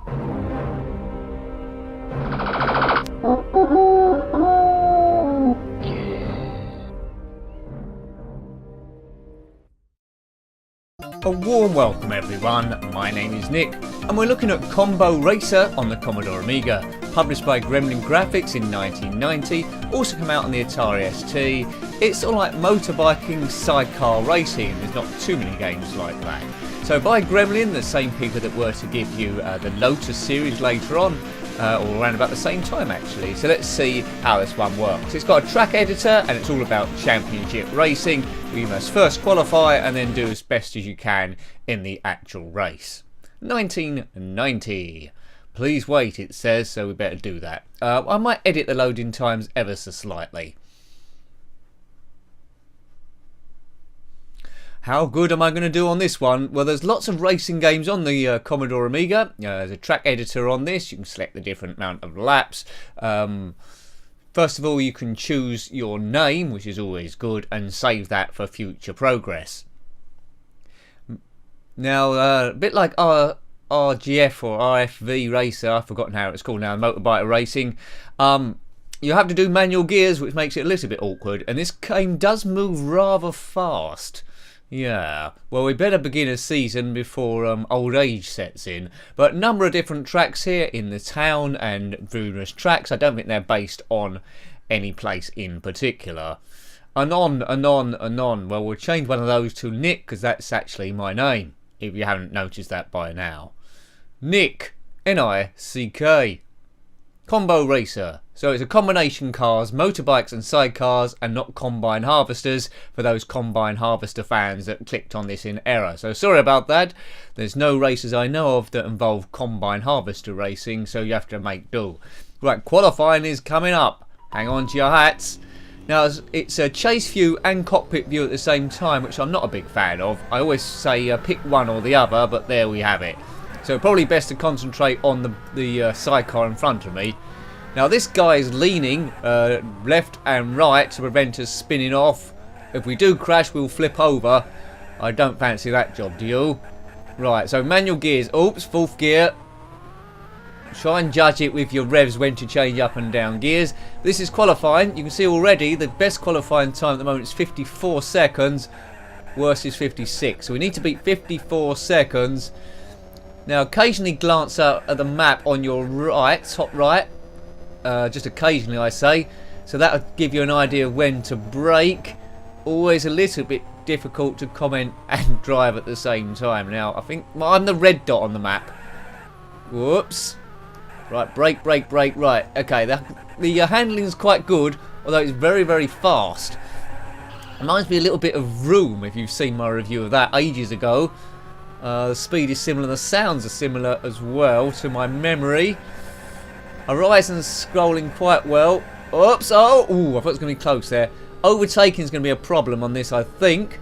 A warm welcome everyone, my name is Nick and we're looking at Combo Racer on the Commodore Amiga, published by Gremlin Graphics in 1990, also come out on the Atari ST. It's sort of like motorbiking sidecar racing, there's not too many games like that. So by Gremlin, the same people that were to give you the Lotus series later on, or around about the same time actually. So let's see how this one works. It's got a track editor and it's all about championship racing. You must first qualify and then do as best as you can in the actual race. 1990. Please wait, it says, so we better do that. I might edit the loading times ever so slightly. How good am I going to do on this one? Well, there's lots of racing games on the Commodore Amiga. There's a track editor on this. You can select the different amount of laps. First of all, you can choose your name, which is always good, and save that for future progress. Now, a bit like RGF or RFV Racer, I've forgotten how it's called now, motorbike racing, you have to do manual gears, which makes it a little bit awkward, and this game does move rather fast. Yeah, well, we better begin a season before old age sets in. But a number of different tracks here in the town and various tracks. I don't think they're based on any place in particular. Anon. Well, we'll change one of those to Nick because that's actually my name, if you haven't noticed that by now. Nick, N-I-C-K. Combo Racer. So it's a combination cars, motorbikes and sidecars, and not combine harvesters for those combine harvester fans that clicked on this in error. So sorry about that. There's no races I know of that involve combine harvester racing, so you have to make do. Right, qualifying is coming up. Hang on to your hats. Now it's a chase view and cockpit view at the same time, which I'm not a big fan of. I always say pick one or the other, but there we have it. So probably best to concentrate on the sidecar in front of me. Now this guy is leaning left and right to prevent us spinning off. If we do crash, we'll flip over. I don't fancy that job, do you? Right, so manual gears. Oops, fourth gear. Try and judge it with your revs when to change up and down gears. This is qualifying. You can see already the best qualifying time at the moment is 54 seconds. Worst is 56. So we need to beat 54 seconds. Now occasionally glance out at the map on your right, top right. Just occasionally I say. So that'll give you an idea of when to brake. Always a little bit difficult to comment and drive at the same time. Now I think I'm the red dot on the map. Whoops. Right, brake, right. Okay, the handling is quite good, although it's very, very fast. Reminds me a little bit of Room, if you've seen my review of that ages ago. The speed is similar, the sounds are similar as well to my memory. Horizon's scrolling quite well. Oops, oh, ooh, I thought it was going to be close there. Overtaking is going to be a problem on this, I think.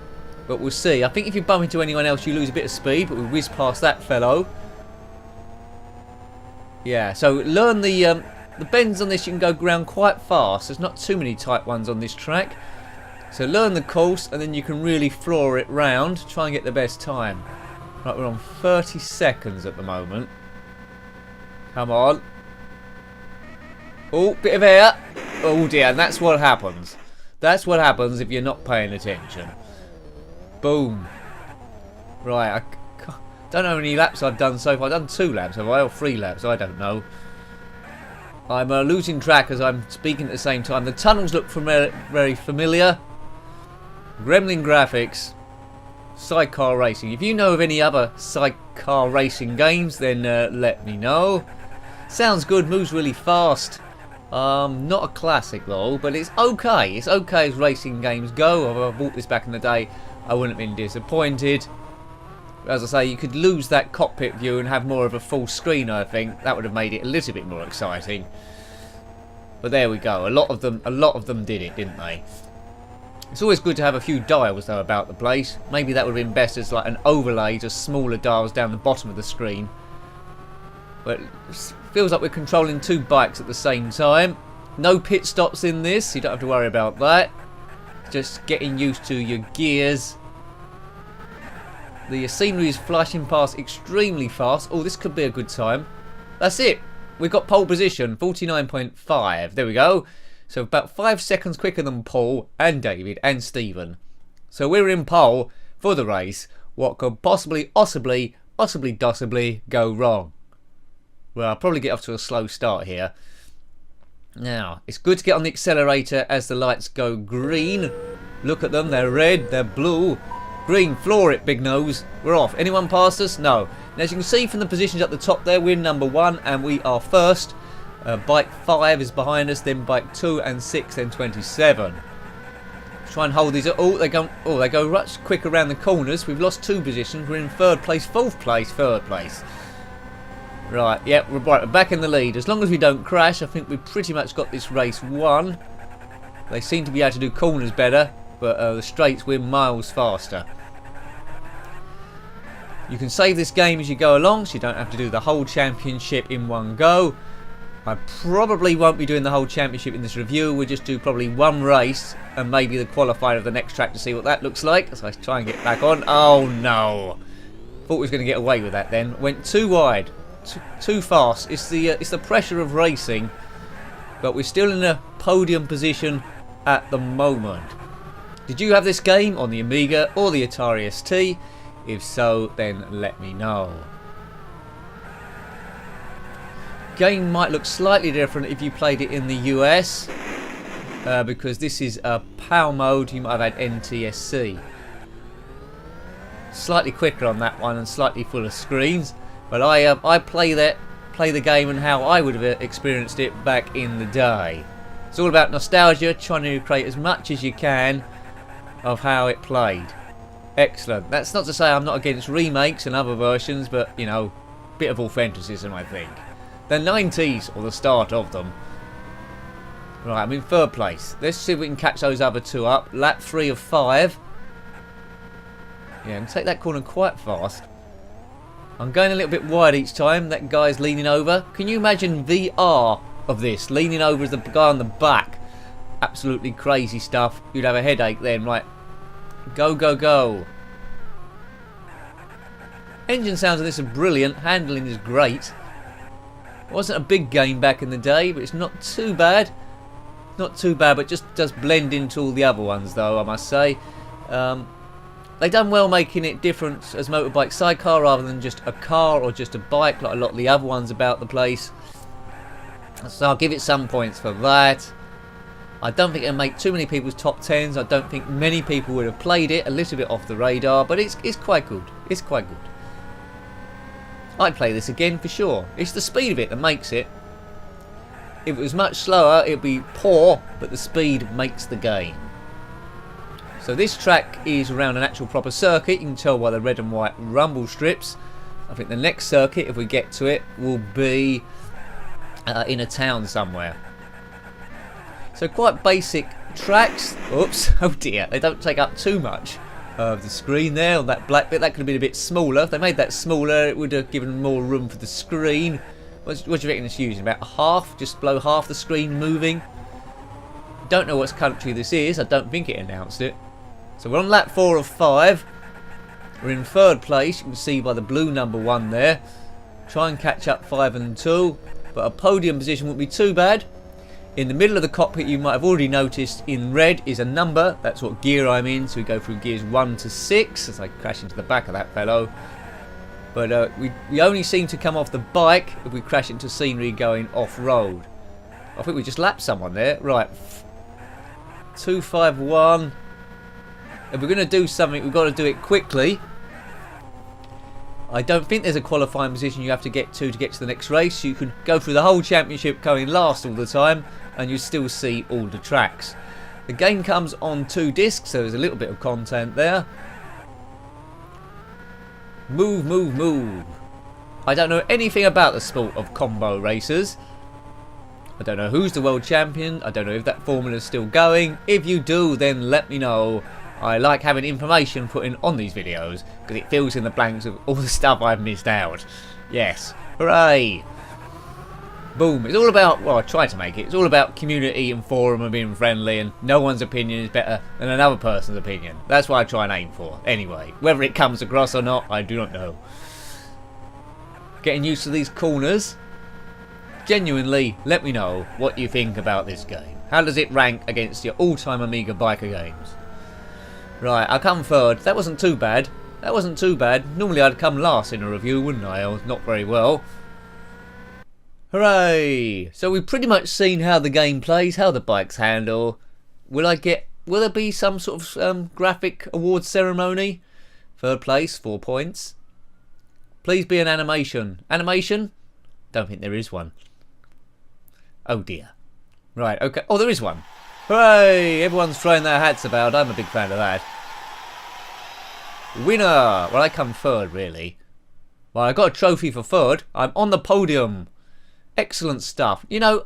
But we'll see. I think if you bump into anyone else, you lose a bit of speed, but we whiz past that fellow. Yeah, so learn the bends on this, you can go around quite fast. There's not too many tight ones on this track. So learn the course, and then you can really floor it round. Try and get the best time. Right, we're on 30 seconds at the moment. Come on. Oh, bit of air. Oh dear, and that's what happens. That's what happens if you're not paying attention. Boom. Right, I don't know how many laps I've done so far. I've done 2 laps, have I? Or 3 laps, I don't know. I'm losing track as I'm speaking at the same time. The tunnels look very familiar. Gremlin Graphics. Sidecar racing. If you know of any other sidecar racing games, then let me know. Sounds good, moves really fast. Not a classic though, but it's okay. It's okay as racing games go. If I bought this back in the day, I wouldn't have been disappointed. As I say, you could lose that cockpit view and have more of a full screen, I think. That would have made it a little bit more exciting. But there we go. A lot of them did it, didn't they? It's always good to have a few dials though about the place. Maybe that would have been best as like an overlay, just smaller dials down the bottom of the screen. But it feels like we're controlling 2 bikes at the same time. No pit stops in this, you don't have to worry about that. Just getting used to your gears. The scenery is flashing past extremely fast. Oh, this could be a good time. that's it. We've got pole position, 49.5. There we go. So about 5 seconds quicker than Paul and David and Stephen. So we're in pole for the race. What could possibly go wrong? Well, I'll probably get off to a slow start here. Now, it's good to get on the accelerator as the lights go green. Look at them, they're red, they're blue. Green, floor it, big nose. We're off. Anyone past us? No. And as you can see from the positions at the top there, we're number 1 and we are first. Bike 5 is behind us, then bike 2 and 6, then 27. Try and hold these. Oh, they go much quick around the corners. We've lost 2 positions. We're in 3rd place, 4th place, 3rd place. Right, yeah, we're back in the lead. As long as we don't crash, I think we've pretty much got this race won. They seem to be able to do corners better, but the straights we're miles faster. You can save this game as you go along, so you don't have to do the whole championship in one go. I probably won't be doing the whole championship in this review. We'll just do probably 1 race and maybe the qualifier of the next track to see what that looks like. So I try and get back on. Oh no! Thought we was going to get away with that then. Went too wide, too fast. It's the pressure of racing, but we're still in a podium position at the moment. Did you have this game on the Amiga or the Atari ST? If so, then let me know. Game might look slightly different if you played it in the US, because this is a PAL mode. You might have had NTSC. Slightly quicker on that one and slightly fuller screens, but I play the game and how I would have experienced it back in the day. It's all about nostalgia, trying to create as much as you can of how it played. Excellent. That's not to say I'm not against remakes and other versions, but you know, bit of authenticism, I think. The 90s, or the start of them. Right, I'm in 3rd place. Let's see if we can catch those other 2 up. Lap 3 of 5. Yeah, I'm take that corner quite fast. I'm going a little bit wide each time. That guy's leaning over. Can you imagine VR of this? Leaning over as the guy on the back. Absolutely crazy stuff. You'd have a headache then. Right. Go, go, go. Engine sounds of this are brilliant. Handling is great. It wasn't a big game back in the day, but it's not too bad. Not too bad, but just does blend into all the other ones, though, I must say. They done well making it different as motorbike sidecar rather than just a car or just a bike like a lot of the other ones about the place. So I'll give it some points for that. I don't think it'll make too many people's top 10s. I don't think many people would have played it. A little bit off the radar, but it's quite good. It's quite good. I'd play this again for sure. It's the speed of it that makes it. If it was much slower, it'd be poor, but the speed makes the game. So this track is around an actual proper circuit. You can tell by the red and white rumble strips. I think the next circuit, if we get to it, will be in a town somewhere. So quite basic tracks. Oops, oh dear, they don't take up too much of the screen there on that black bit. That could have been a bit smaller. If they made that smaller, it would have given more room for the screen. What do you reckon it's using? About half? Just below half the screen moving? Don't know what country this is. I don't think it announced it. So we're on lap 4 of 5. We're in 3rd place. You can see by the blue number 1 there. Try and catch up 5 and 2. But a podium position wouldn't be too bad. In the middle of the cockpit, you might have already noticed in red is a number. That's what gear I'm in. So we go through gears 1 to 6 as I crash into the back of that fellow. But we only seem to come off the bike if we crash into scenery going off-road. I think we just lapped someone there. Right. 251. If we're going to do something, we've got to do it quickly. I don't think there's a qualifying position you have to get to the next race. You can go through the whole championship going last all the time and you still see all the tracks. The game comes on 2 discs, so there's a little bit of content there. Move, move, move. I don't know anything about the sport of combo racers. I don't know who's the world champion. I don't know if that formula is still going. If you do, then let me know. I like having information put in on these videos because it fills in the blanks of all the stuff I've missed out. Yes. Hooray. Boom. It's all about, well, I try to make it. It's all about community and forum and being friendly, and no one's opinion is better than another person's opinion. That's what I try and aim for. Anyway, whether it comes across or not, I do not know. Getting used to these corners. Genuinely, let me know what you think about this game. How does it rank against your all-time Amiga biker games? Right, I come third. That wasn't too bad. That wasn't too bad. Normally I'd come last in a review, wouldn't I? I was not very well. Hooray! So we've pretty much seen how the game plays, how the bikes handle. Will there be some sort of graphic awards ceremony? Third place, 4 points. Please be an animation. Animation? Don't think there is one. Oh dear. Right, okay. Oh, there is one. Hooray! Everyone's throwing their hats about. I'm a big fan of that. Winner! Well, I come third, really. Well, I got a trophy for third. I'm on the podium. Excellent stuff. You know,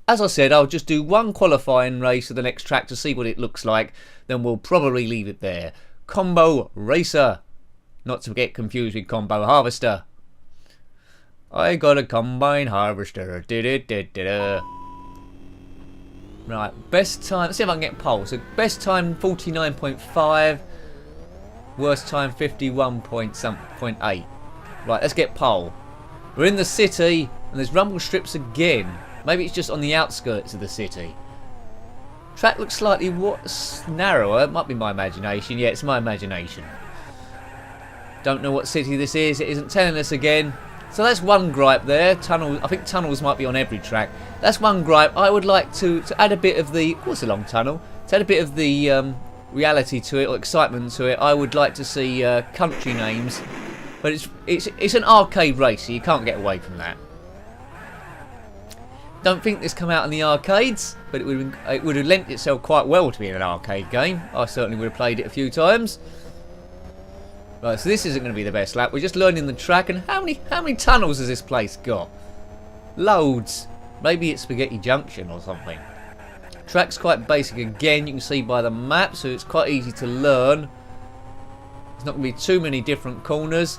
as I said, I'll just do one qualifying race of the next track to see what it looks like. Then we'll probably leave it there. Combo Racer. Not to get confused with Combo Harvester. I got a combine harvester. Right, best time. Let's see if I can get pole. So best time 49.5. Worst time 51.8. Right, let's get pole. We're in the city and there's rumble strips again. Maybe it's just on the outskirts of the city. Track looks slightly narrower. It might be my imagination. Yeah, it's my imagination. Don't know what city this is. It isn't telling us again. So that's one gripe there. I think tunnels might be on every track. That's one gripe. I would like to add a bit of the... Of course, a long tunnel. To add a bit of the reality to it, or excitement to it, I would like to see country names. But it's an arcade race, so you can't get away from that. Don't think this come out in the arcades, but it would have lent itself quite well to be an arcade game. I certainly would have played it a few times. Right, so this isn't going to be the best lap. We're just learning the track, and how many tunnels has this place got? Loads. Maybe it's Spaghetti Junction or something. Track's quite basic again. You can see by the map, so it's quite easy to learn. There's not going to be too many different corners.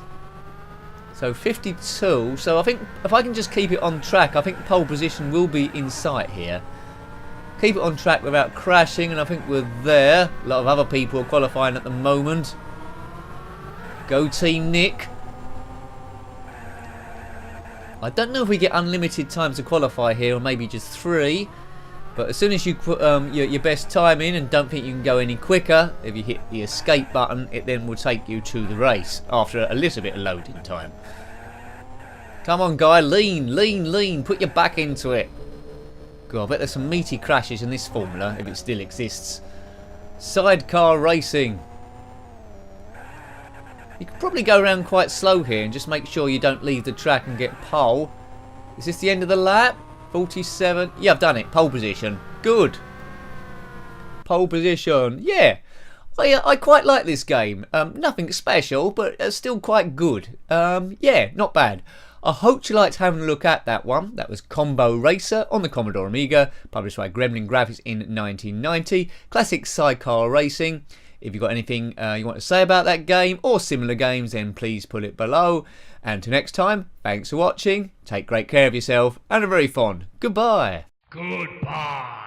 So 52. So I think if I can just keep it on track, I think pole position will be in sight here. Keep it on track without crashing, and I think we're there. A lot of other people are qualifying at the moment. Go Team Nick. I don't know if we get unlimited time to qualify here, or maybe just 3. But as soon as you put your best time in and don't think you can go any quicker, if you hit the escape button, it then will take you to the race after a little bit of loading time. Come on, guy. Lean, lean, lean. Put your back into it. God, I bet there's some meaty crashes in this formula, if it still exists. Sidecar racing. You could probably go around quite slow here and just make sure you don't leave the track and get pole. Is this the end of the lap? 47. Yeah, I've done it. Pole position. Good. Pole position. Yeah. I quite like this game. Nothing special, but still quite good. Yeah, not bad. I hope you liked having a look at that one. That was Combo Racer on the Commodore Amiga, published by Gremlin Graphics in 1990. Classic sidecar racing. If you've got anything you want to say about that game or similar games, then please put it below. And till next time, thanks for watching, take great care of yourself, and a very fond goodbye. Goodbye.